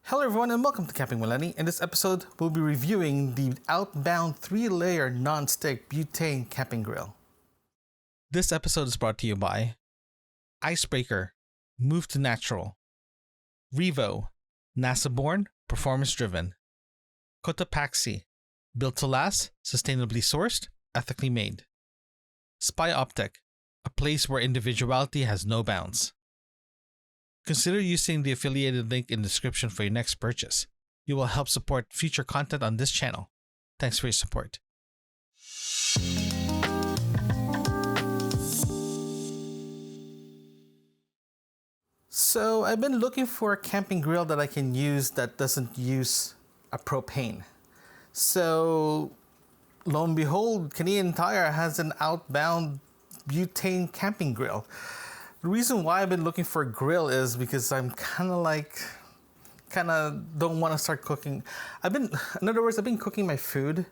Hello everyone and welcome to Camping with Lenny. In this episode, we'll be reviewing the Outbound 3-layer non-stick butane camping grill. This episode is brought to you by Icebreaker, Move to Natural, Revo, NASA-born, performance-driven, Cotopaxi, built to last, sustainably sourced, ethically made, Spy Optic, a place where individuality has no bounds. Consider using the affiliated link in the description for your next purchase. You will help support future content on this channel. Thanks for your support. So I've been looking for a camping grill that I can use that doesn't use a propane. So lo and behold, Canadian Tire has an Outbound butane camping grill. The reason why I've been looking for a grill is because I'm kind of don't want to start cooking. In other words, I've been cooking my food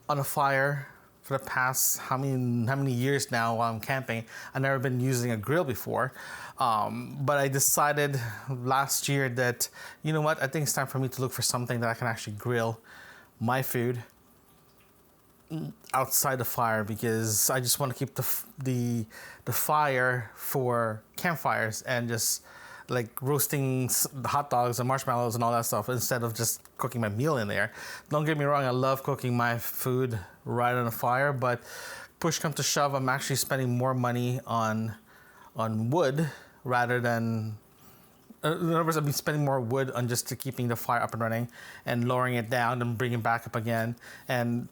on a fire for the past how many years now while I'm camping. I've never been using a grill before, but I decided last year that, you know what, I think it's time for me to look for something that I can actually grill my food outside the fire, because I just want to keep the fire for campfires and just like roasting the hot dogs and marshmallows and all that stuff instead of just cooking my meal in there. Don't get me wrong, I love cooking my food right on the fire, but push come to shove, I'm actually spending more money on wood rather than in other words, I've been spending more wood on just keeping the fire up and running and lowering it down and bringing it back up again. And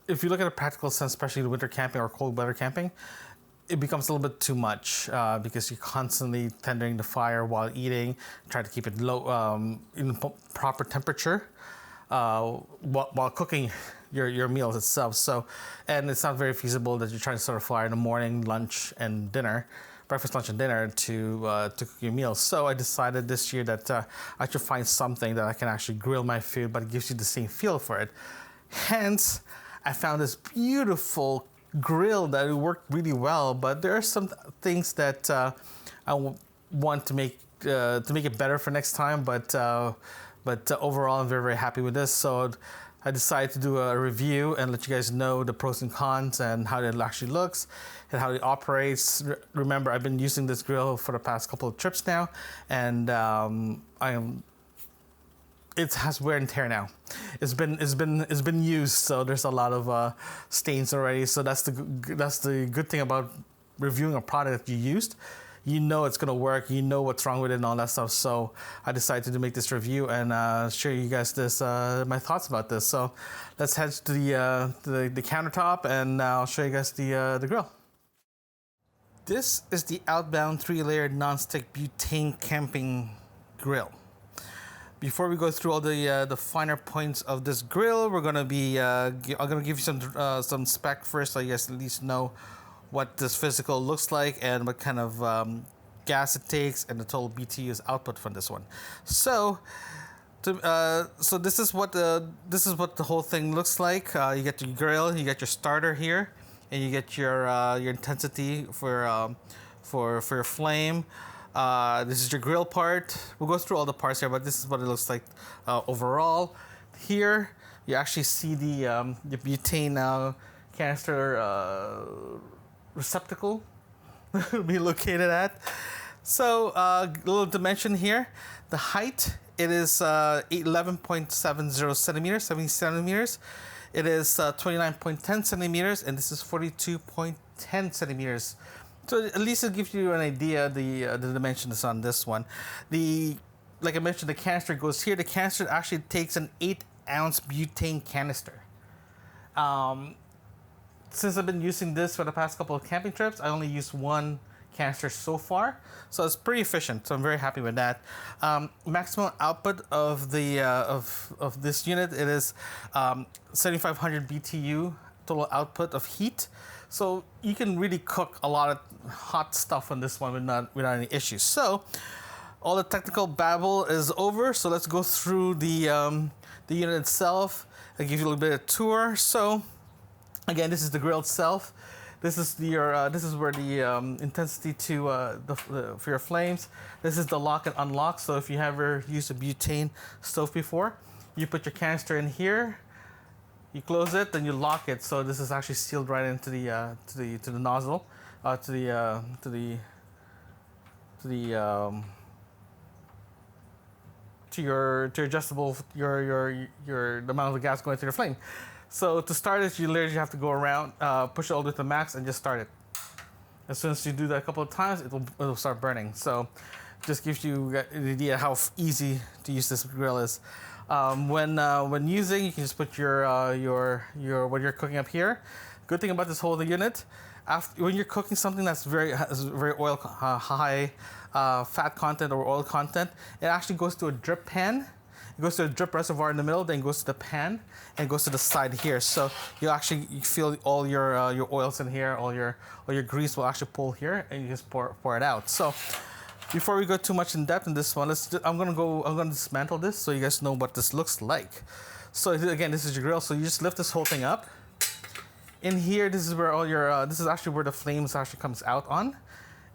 if you look at a practical sense, especially the winter camping or cold weather camping, it becomes a little bit too much because you're constantly tendering the fire while eating, try to keep it low in proper temperature while cooking your meals itself. So, and it's not very feasible that you're trying to start a fire in the morning, lunch, and dinner. Breakfast, lunch, and dinner to cook your meals. So I decided this year that I should find something that I can actually grill my food, but it gives you the same feel for it. Hence, I found this beautiful grill that it worked really well, but there are some things that I want to make it better for next time. But overall, I'm very, very happy with this. So I decided to do a review and let you guys know the pros and cons and how it actually looks and how it operates. Remember, I've been using this grill for the past couple of trips now, and it has wear and tear now. It's been used, so there's a lot of stains already. So that's the good thing about reviewing a product that you used. You know it's gonna work, you know what's wrong with it and all that stuff. So I decided to make this review and share you guys my thoughts about this. So let's head to the countertop and I'll show you guys the grill. This is the Outbound 3-layer non-stick butane camping grill. Before we go through all the finer points of this grill, we're gonna I'm gonna give you some spec first, so you guys at least know what this physical looks like and what kind of gas it takes and the total BTUs output from this one. So, this is what the whole thing looks like. You get your grill, you get your starter here, and you get your intensity for your flame. This is your grill part. We'll go through all the parts here, but this is what it looks like overall. Here, you actually see the butane canister receptacle be located at. So a little dimension here. The height, it is 11.70 centimeters, 70 centimeters. It is 29.10 centimeters, and this is 42.10 centimeters. So at least it gives you an idea the dimensions on this one. Like I mentioned, the canister goes here. The canister actually takes an 8-ounce butane canister. Since I've been using this for the past couple of camping trips, I only used one canister so far, so it's pretty efficient. So I'm very happy with that. Maximum output of this unit, it is 7,500 BTU total output of heat. So you can really cook a lot of hot stuff on this one without any issues. So all the technical babble is over. So let's go through the unit itself. I'll give you a little bit of tour. So again, this is the grill itself. This is your this is where the intensity to for your flames. This is the lock and unlock. So if you have ever used a butane stove before, you put your canister in here, you close it, then you lock it. So this is actually sealed right into the to the nozzle, to your adjustable the amount of gas going through the flame. So to start it, you literally have to go around, push it all the way to the max, and just start it. As soon as you do that a couple of times, it'll start burning. So just gives you an idea how easy to use this grill is. When using, you can just put your what you're cooking up here. Good thing about this whole unit, when you're cooking something that's very oil high fat content or oil content, it actually goes to a drip pan. It goes to a drip reservoir in the middle, then goes to the pan, and goes to the side here. So you feel all your oils in here, all your grease will actually pull here, and you just pour it out. So before we go too much in depth in this one, I'm gonna dismantle this so you guys know what this looks like. So again, this is your grill. So you just lift this whole thing up. In here, this is where all your this is actually where the flames actually comes out on.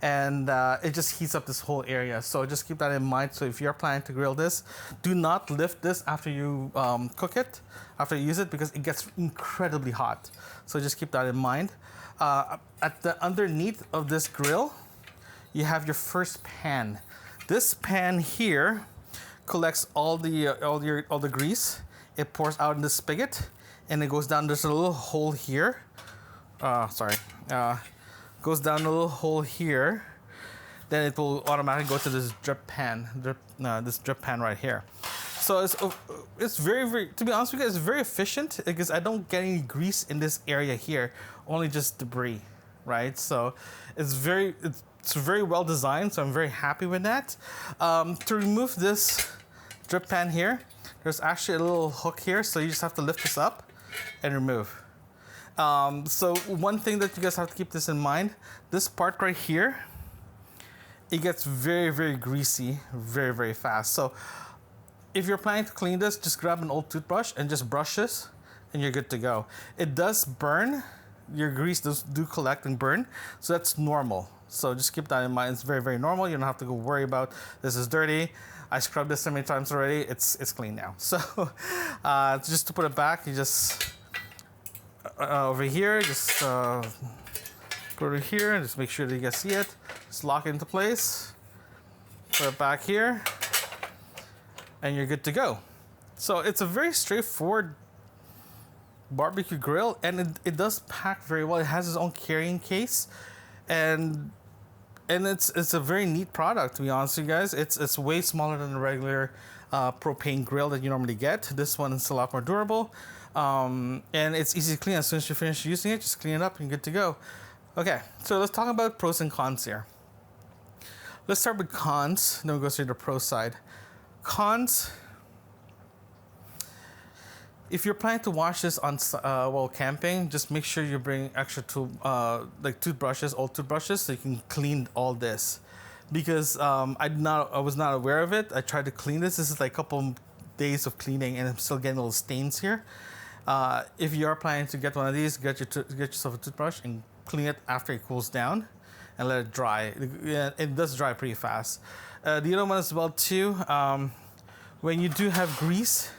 And it just heats up this whole area. So just keep that in mind. So if you're planning to grill this, do not lift this after you cook it, after you use it, because it gets incredibly hot. So just keep that in mind. At the underneath of this grill, you have your first pan. This pan here collects all the grease. It pours out in the spigot, and it goes down. There's a little hole here. Goes down a little hole here, then it will automatically go to this drip pan, this drip pan right here. So it's very, to be honest with you guys, it's very efficient because I don't get any grease in this area here, only just debris, right? So it's very well designed, so I'm very happy with that. To remove this drip pan here, there's actually a little hook here, so you just have to lift this up and remove. So one thing that you guys have to keep this in mind, this part right here, it gets very greasy very fast. So if you're planning to clean this, just grab an old toothbrush and just brush this and you're good to go. It does burn, your grease do collect and burn, so that's normal. So just keep that in mind. It's very normal. You don't have to go worry about this is dirty. I scrubbed this so many times already. It's clean now. So just to put it back, you just over here, just put it here and just make sure that you guys see it. Just lock it into place. Put it back here, and you're good to go. So it's a very straightforward barbecue grill, and it does pack very well. It has its own carrying case, and it's a very neat product, to be honest with you guys. It's way smaller than a regular propane grill that you normally get. This one is a lot more durable. And it's easy to clean. As soon as you finish using it, just clean it up and you're good to go. Okay, so let's talk about pros and cons here. Let's start with cons, then we'll go to the pro side. Cons, if you're planning to wash this on while camping, just make sure you bring extra like toothbrushes, old toothbrushes, so you can clean all this. Because I was not aware of it. I tried to clean this. This is like a couple days of cleaning, and I'm still getting little stains here. If you are planning to get one of these, get yourself a toothbrush and clean it after it cools down, and let it dry. It does dry pretty fast. The other one as well too. When you do have grease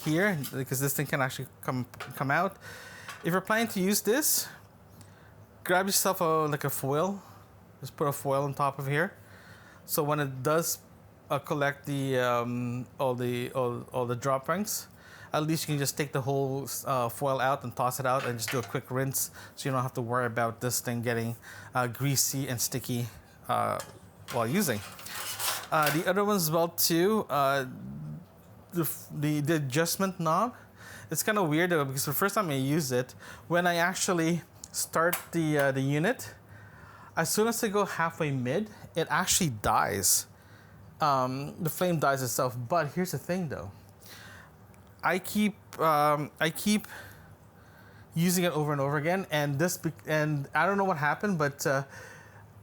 here, because this thing can actually come out. If you're planning to use this, grab yourself like a foil. Just put a foil on top of here, so when it does collect the all the drop rings, at least you can just take the whole foil out and toss it out and just do a quick rinse, so you don't have to worry about this thing getting greasy and sticky while using. The other ones as well too, the adjustment knob. It's kind of weird though, because the first time I use it, when I actually start the unit, as soon as I go halfway mid, it actually dies. The flame dies itself. But here's the thing though, I keep using it over and over again, and I don't know what happened, but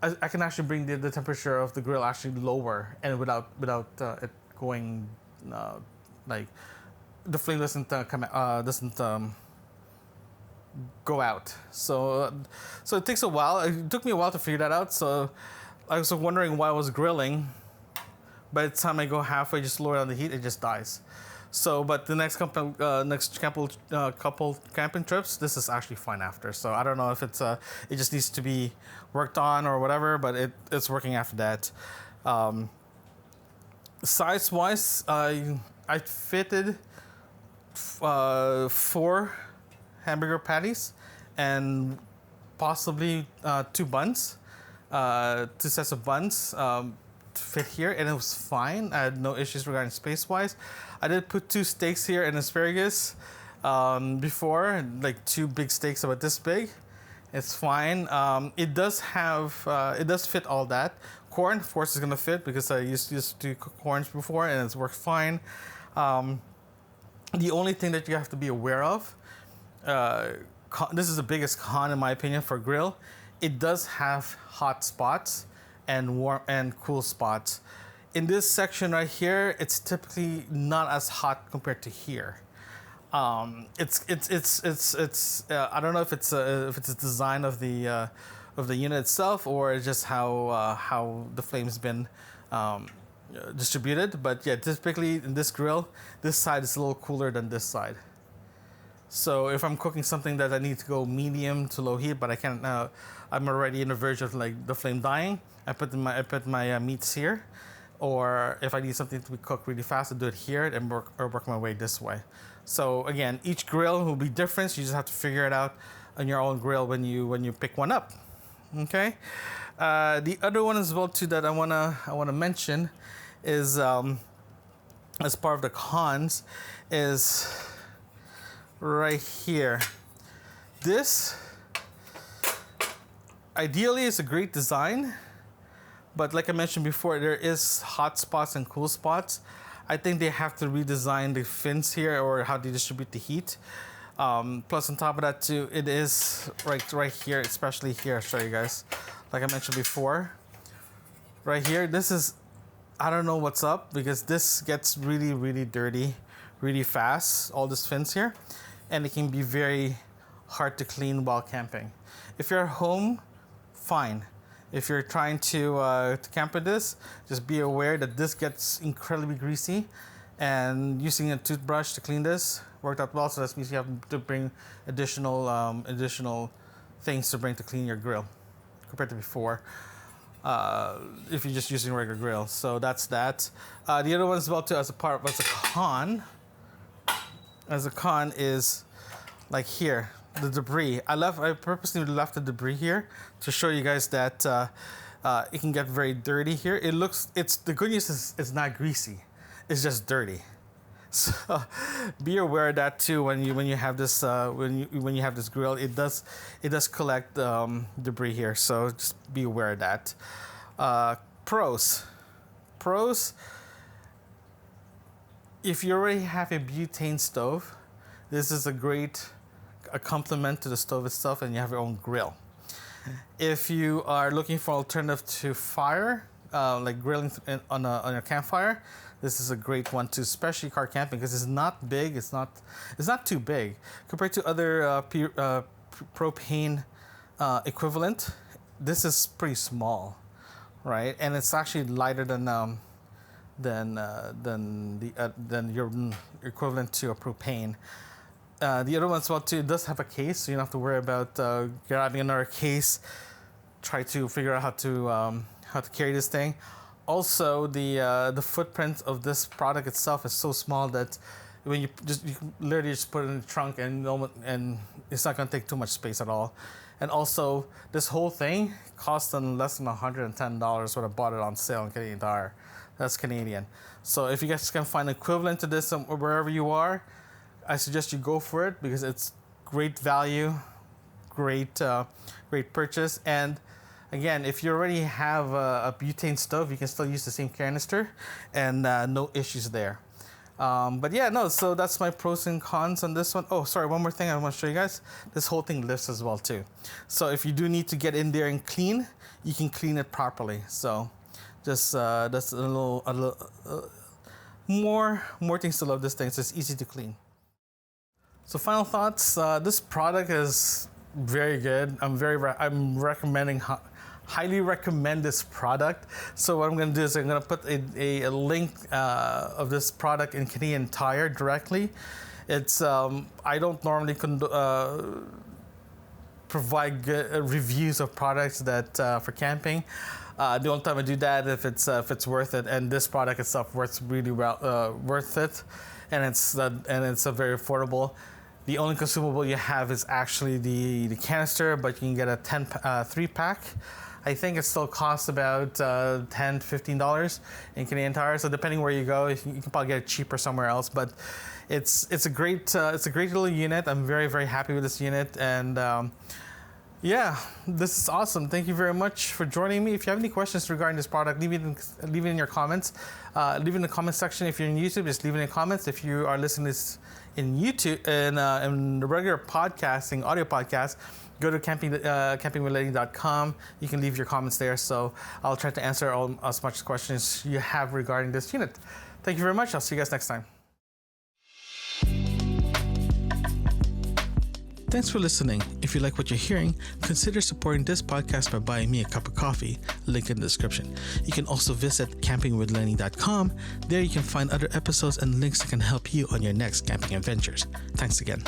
I can actually bring the temperature of the grill actually lower, and without it going like the flame doesn't go out. So it takes a while. It took me a while to figure that out. So I was wondering why I was grilling. By the time I go halfway, just lower down the heat, it just dies. So, but the next couple camping trips, this is actually fine after. So I don't know if it's it just needs to be worked on or whatever, but it's working after that. Size-wise, I fitted 4 hamburger patties and possibly 2 buns, 2 sets of buns. To fit here, and it was fine. I had no issues regarding space-wise. I did put 2 steaks here and asparagus before, like 2 big steaks about this big. It's fine. It does fit all that. Corn, of course, is gonna fit because I used to cook corns before and it's worked fine. The only thing that you have to be aware of, this is the biggest con in my opinion for grill. It does have hot spots and warm and cool spots. In this section right here, it's typically not as hot compared to here. It's I don't know if it's a design of the unit itself or just how the flame's been distributed. But yeah, typically in this grill, this side is a little cooler than this side. So if I'm cooking something that I need to go medium to low heat, but I can't, I'm already in the verge of like the flame dying, I put my meats here. Or if I need something to be cooked really fast, I do it here and work my way this way. So again, each grill will be different. So you just have to figure it out on your own grill when you pick one up. Okay. The other one as well too that I wanna mention is as part of the cons is right here. This ideally is a great design. But like I mentioned before, there is hot spots and cool spots. I think they have to redesign the fins here or how they distribute the heat. Plus on top of that too, it is right here, especially here, I'll show you guys. Like I mentioned before, right here, this is, I don't know what's up because this gets really, really dirty, really fast, all these fins here. And it can be very hard to clean while camping. If you're at home, fine. If you're trying to camp with this, just be aware that this gets incredibly greasy, and using a toothbrush to clean this worked out well. So that means you have to bring additional things to bring to clean your grill compared to before. If you're just using a regular grill, so that's that. The other one as well too, as a con is like here. The debris. I purposely left the debris here to show you guys that it can get very dirty here. The good news is it's not greasy. It's just dirty. So be aware of that too when you have this when you have this grill. It does collect debris here. So just be aware of that. Pros. If you already have a butane stove, this is a complement to the stove itself, and you have your own grill. If you are looking for alternative to fire, like grilling on a campfire, this is a great one too, especially car camping because it's not big. It's not too big compared to other propane equivalent. This is pretty small, right? And it's actually lighter than your equivalent to a propane. The other one as well too, it does have a case, so you don't have to worry about grabbing another case. Try to figure out how to carry this thing. Also, the footprint of this product itself is so small that when you literally just put it in the trunk and it's not going to take too much space at all. And also, this whole thing cost them less than $110 when I bought it on sale in Canadian Tire. That's Canadian. So if you guys can find equivalent to this wherever you are, I suggest you go for it because it's great value, great purchase. And again, if you already have a butane stove, you can still use the same canister and no issues there. But yeah, no, so that's my pros and cons on this one. Oh, sorry, one more thing I want to show you guys. This whole thing lifts as well too. So if you do need to get in there and clean, you can clean it properly. So just that's a little more things to love this thing. So it's easy to clean. So final thoughts. This product is very good. I'm recommending. Highly recommend this product. So what I'm going to do is I'm going to put a link of this product in Canadian Tire directly. It's I don't normally provide good reviews of products that for camping. The only time I do that if it's worth it, and this product itself works really well, worth it, and it's very affordable. The only consumable you have is actually the canister, but you can get a 3-pack. I think it still costs about $10 to $15 in Canadian Tire. So depending where you go, you can probably get it cheaper somewhere else. But it's a great little unit. I'm very, very happy with this unit, and yeah, this is awesome. Thank you very much for joining me. If you have any questions regarding this product, leave it in your comments. Leave it in the comment section. If you're in YouTube, just leave it in the comments. If you are listening to this in YouTube in the regular podcasting, audio podcast, go to campingwithlenny.com. You can leave your comments there. So I'll try to answer as much questions you have regarding this unit. Thank you very much. I'll see you guys next time. Thanks for listening. If you like what you're hearing, consider supporting this podcast by buying me a cup of coffee, link in the description. You can also visit campingwithlenny.com. There you can find other episodes and links that can help you on your next camping adventures. Thanks again.